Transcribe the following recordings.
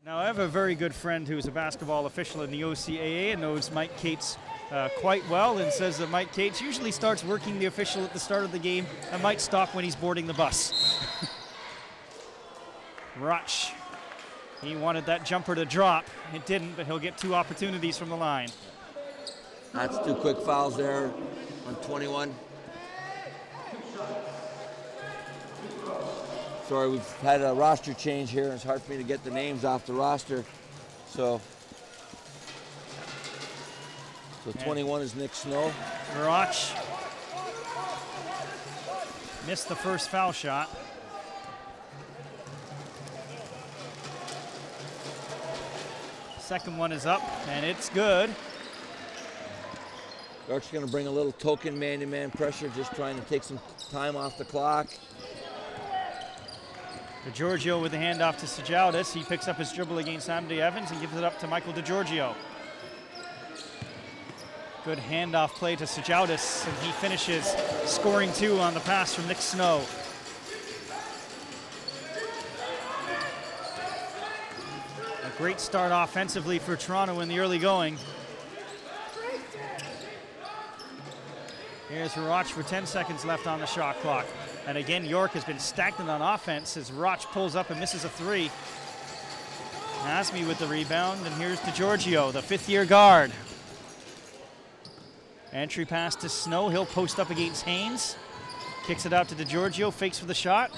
Now, I have a very good friend who's a basketball official in the OCAA and knows Mike Cates quite well, and says that Mike Cates usually starts working the official at the start of the game and might stop when he's boarding the bus. Roch, he wanted that jumper to drop. It didn't, but he'll get 2 opportunities from the line. That's 2 quick fouls there on 21. Sorry, we've had a roster change here. It's hard for me to get the names off the roster. So 21 is Nick Snow. Roch missed the first foul shot. Second one is up, and it's good. York's going to bring a little token man-to-man pressure, just trying to take some time off the clock. DeGiorgio with the handoff to Sajaldis. He picks up his dribble against Amity Evans and gives it up to Michael DeGiorgio. Good handoff play to Sajaldis, and he finishes scoring 2 on the pass from Nick Snow. A great start offensively for Toronto in the early going. Here's Roch with 10 seconds left on the shot clock. And again, York has been stagnant on offense as Roch pulls up and misses a 3. Asmi with the rebound, and here's DeGiorgio, the 5th-year guard. Entry pass to Snow. He'll post up against Haynes. Kicks it out to DeGiorgio, fakes for the shot.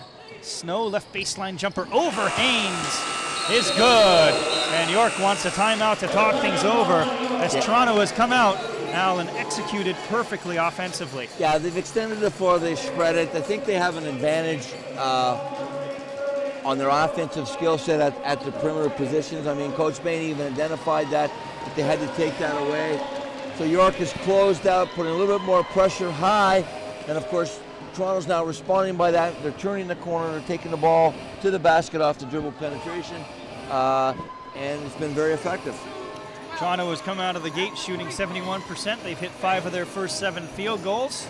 Snow, left baseline jumper over Haynes is good. And York wants a timeout to talk things over as Toronto has come out now and executed perfectly offensively. Yeah, they've extended the floor, they've spread it. I think they have an advantage on their offensive skill set at the perimeter positions. I mean, Coach Bain even identified that they had to take that away. So York is closed out, putting a little bit more pressure high, and of course, Toronto's now responding by that. They're turning the corner, they're taking the ball to the basket off the dribble penetration, and it's been very effective. Toronto has come out of the gate shooting 71%. They've hit 5 of their first 7 field goals.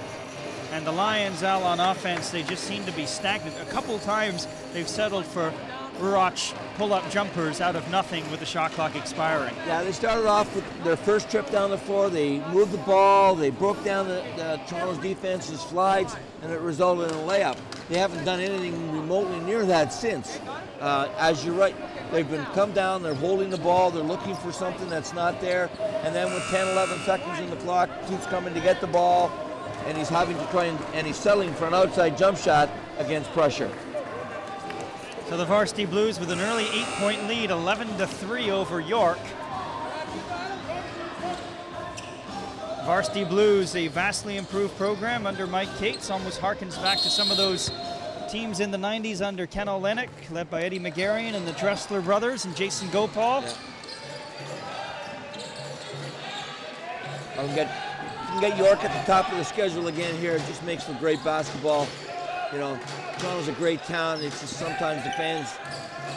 And the Lions, Al, on offense, they just seem to be stagnant. A couple times they've settled for Roch pull-up jumpers out of nothing with the shot clock expiring. Yeah, they started off with their first trip down the floor. They moved the ball, they broke down the Toronto's defense's slides, and it resulted in a layup. They haven't done anything remotely near that since. As you're right, they've been come down, they're holding the ball, they're looking for something that's not there, and then with 10, 11 seconds in the clock, keeps coming to get the ball, and he's having to try and he's settling for an outside jump shot against pressure. So the Varsity Blues with an early 8-point lead, 11-3 over York. Varsity Blues, a vastly improved program under Mike Cates, almost harkens back to some of those teams in the 90s under Ken Olenek, led by Eddie McGarrian and the Dressler brothers and Jason Gopal. Yeah. You can get York at the top of the schedule again here. It just makes for great basketball. You know, Toronto's a great town. It's just sometimes the fans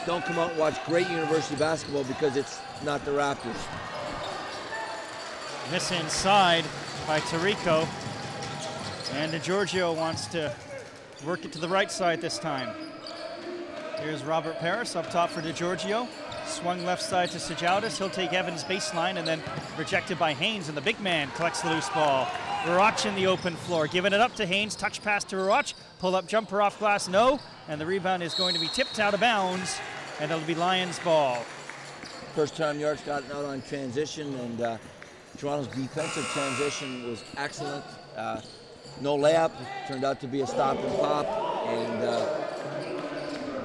don't come out and watch great university basketball because it's not the Raptors. Miss inside by Tarico. And DeGiorgio wants to work it to the right side this time. Here's Robert Paris up top for DeGiorgio. Swung left side to Sajaldis. He'll take Evans' baseline and then rejected by Haynes, and the big man collects the loose ball. Roch in the open floor, giving it up to Haynes. Touch pass to Roch. Pull-up jumper off glass, no. And the rebound is going to be tipped out of bounds, and it'll be Lions ball. First time York's gotten out on transition, and Toronto's defensive transition was excellent. No layup, turned out to be a stop and pop, and the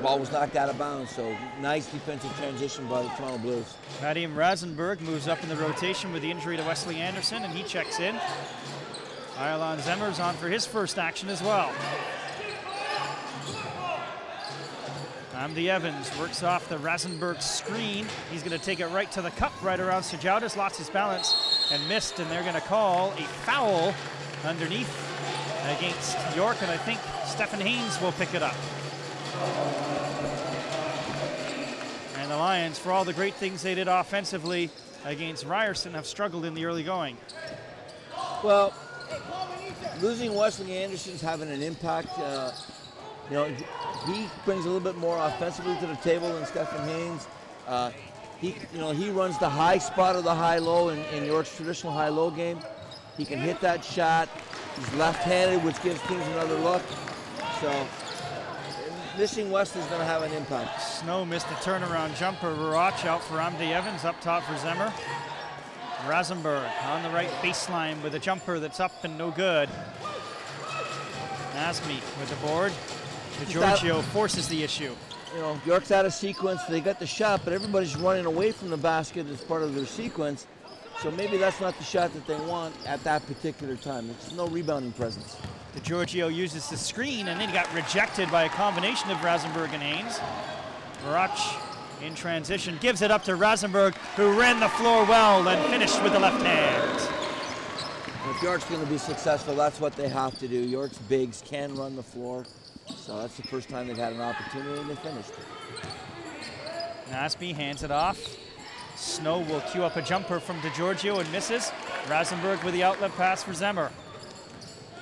ball was knocked out of bounds, so nice defensive transition by the Toronto Blues. Vadim Rasenberg moves up in the rotation with the injury to Wesley Anderson, and he checks in. Ilan Zemmer's on for his first action as well. Amity Evans works off the Rasenberg screen. He's going to take it right to the cup, right around Sajaldis, lost his balance and missed, and they're going to call a foul underneath against York, and I think Stephen Haynes will pick it up. And the Lions, for all the great things they did offensively against Ryerson, have struggled in the early going. Well, losing Wesley Anderson's having an impact. You know, he brings a little bit more offensively to the table than Stephen Haynes. He runs the high spot of the high-low in York's traditional high-low game. He can hit that shot. He's left-handed, which gives teams another look. So missing West is going to have an impact. Snow missed a turnaround jumper. Ruach out for Amdi Evans, up top for Zemmer. Rasenberg on the right baseline with a jumper that's up and no good. Nasmi with the board. DiGiorgio forces the issue. York's out of sequence. They got the shot, but everybody's running away from the basket as part of their sequence. So maybe that's not the shot that they want at that particular time. There's no rebounding presence. DiGiorgio uses the screen, and then he got rejected by a combination of Rasenberg and Haynes. Ruach in transition gives it up to Rasenberg, who ran the floor well and finished with the left hand. If York's going to be successful, that's what they have to do. York's bigs can run the floor. So that's the first time they've had an opportunity, and they finished it. Nasby hands it off. Snow will cue up a jumper from DiGiorgio and misses. Rasenberg with the outlet pass for Zemmer.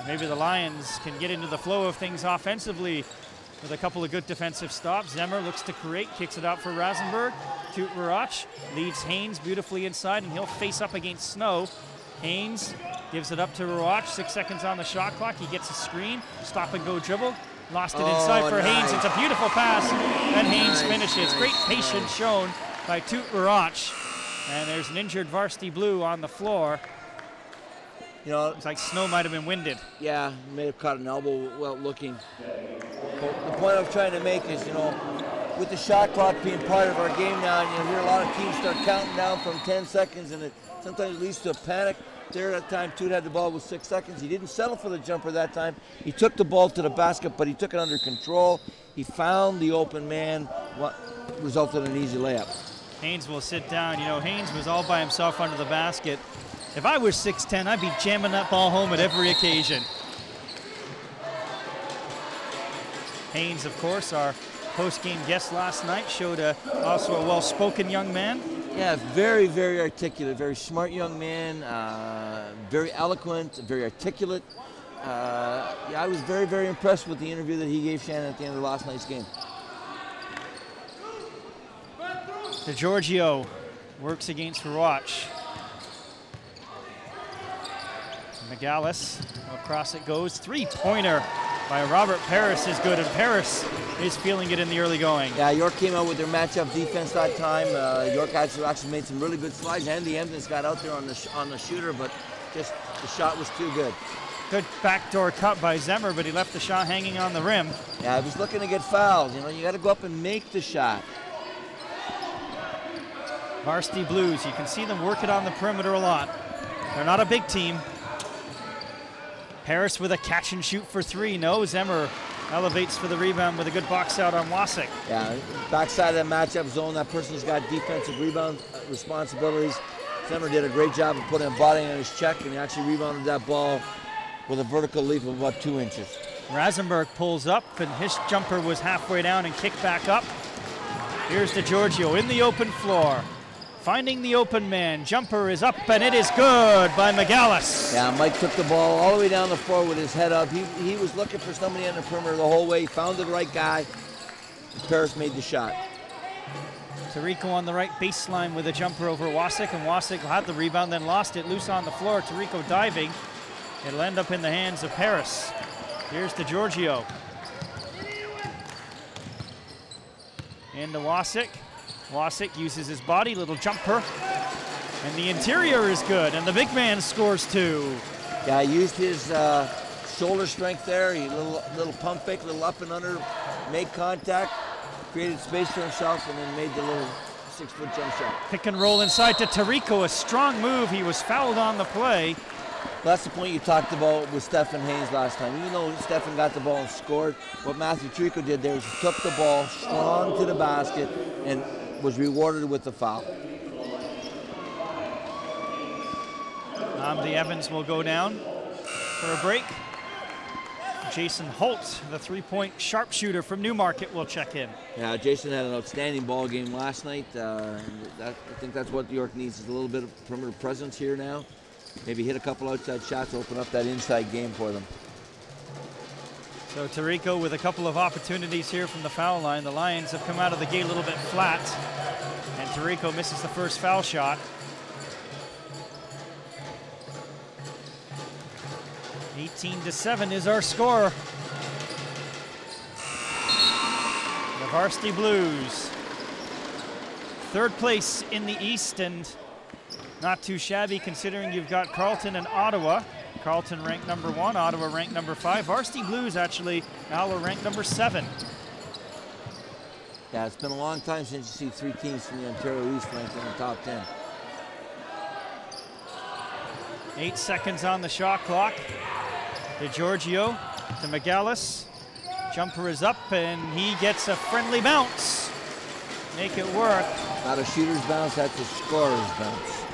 Maybe the Lions can get into the flow of things offensively with a couple of good defensive stops. Zemmer looks to create, kicks it out for Rasenberg. To Ruach, leads Haynes beautifully inside, and he'll face up against Snow. Haynes gives it up to Ruach, 6 seconds on the shot clock. He gets a screen, stop and go dribble. Lost it inside for Haynes. It's a beautiful pass, and Haynes finishes. Great patience shown by Toot Ruach. And there's an injured Varsity Blue on the floor. Looks like Snow might have been winded. Yeah, may have caught an elbow without looking. But the point I'm trying to make is, with the shot clock being part of our game now, and you hear a lot of teams start counting down from 10 seconds, and it sometimes leads to a panic. There at that time, Toot had the ball with 6 seconds. He didn't settle for the jumper that time. He took the ball to the basket, but he took it under control. He found the open man, what resulted in an easy layup. Haynes will sit down. Haynes was all by himself under the basket. If I was 6'10", I'd be jamming that ball home at every occasion. Haynes, of course, our post-game guest last night, showed also a well-spoken young man. Yeah, very, very articulate, very smart young man, very eloquent, very articulate. I was very, very impressed with the interview that he gave Shannon at the end of last night's game. DiGiorgio works against Ruach. McGallis, across it goes. Three-pointer by Robert Paris is good, and Paris is feeling it in the early going. Yeah, York came out with their matchup defense that time. York actually made some really good slides. Andy Evans got out there on the shooter, but just the shot was too good. Good backdoor cut by Zemmer, but he left the shot hanging on the rim. Yeah, he was looking to get fouled. You got to go up and make the shot. Varsity Blues, you can see them work it on the perimeter a lot. They're not a big team. Paris with a catch and shoot for three. No, Zemmer elevates for the rebound with a good box out on Wasik. Yeah, backside of that matchup zone, that person's got defensive rebound responsibilities. Zemmer did a great job of putting a body on his check, and he actually rebounded that ball with a vertical leap of about 2 inches. Rasenberg pulls up, and his jumper was halfway down and kicked back up. Here's DiGiorgio in the open floor. Finding the open man. Jumper is up, and it is good by McGallis. Yeah, Mike took the ball all the way down the floor with his head up. He was looking for somebody on the perimeter the whole way. He found the right guy. Paris made the shot. Tarico on the right baseline with a jumper over Wasik, and Wasik had the rebound, then lost it loose on the floor. Tarico diving. It'll end up in the hands of Paris. Here's DiGiorgio. Into Wasik. Wasik uses his body, little jumper, and the interior is good, and the big man scores two. Yeah, he used his shoulder strength there. He little pump fake, little up and under, made contact, created space for himself, and then made the little 6-foot jump shot. Pick and roll inside to Tarico, a strong move. He was fouled on the play. That's the point you talked about with Stephen Haynes last time. Even though Stephen got the ball and scored, what Matthew Tarico did there was he took the ball strong to the basket and was rewarded with the foul. The Evans will go down for a break. Jason Holt, the three-point sharpshooter from Newmarket, will check in. Yeah, Jason had an outstanding ball game last night. I think that's what York needs, is a little bit of perimeter presence here now. Maybe hit a couple outside shots, open up that inside game for them. So Tarico with a couple of opportunities here from the foul line. The Lions have come out of the gate a little bit flat. And Tirico misses the first foul shot. 18-7 is our score. The Varsity Blues, third place in the East, and not too shabby considering you've got Carleton and Ottawa. Carleton ranked number 1, Ottawa ranked number 5. Varsity Blues actually now are ranked number 7. Yeah, it's been a long time since you see 3 teams from the Ontario East ranked in the top 10. 8 seconds on the shot clock. DeGiorgio to McGallis. Jumper is up and he gets a friendly bounce. Make it work. Not a shooter's bounce, that's a scorer's bounce.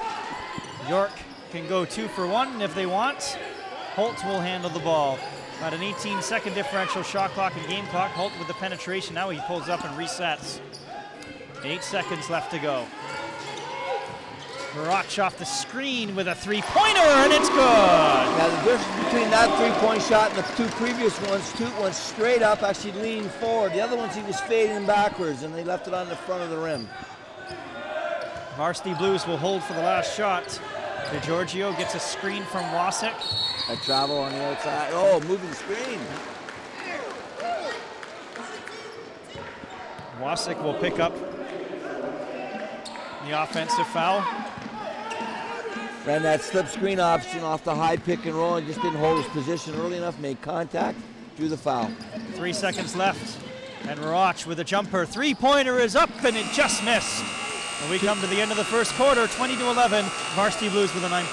York can go 2 for 1 if they want. Holt will handle the ball. About an 18-second differential shot clock and game clock. Holt with the penetration. Now he pulls up and resets. 8 seconds left to go. Marach off the screen with a 3-pointer, and it's good. Now the difference between that 3-point shot and the 2 previous ones, Toot went straight up, actually leaning forward. The other ones he was fading backwards, and they left it on the front of the rim. Varsity Blues will hold for the last shot. DeGiorgio gets a screen from Wasik. A travel on the outside. Oh, moving the screen. Wasik will pick up the offensive foul. Ran that slip screen option off the high pick and roll and just didn't hold his position early enough, made contact, drew the foul. 3 seconds left. And Marach with a jumper. 3-pointer is up and it just missed. And we come to the end of the first quarter, 20-11. Varsity Blues with a 9-point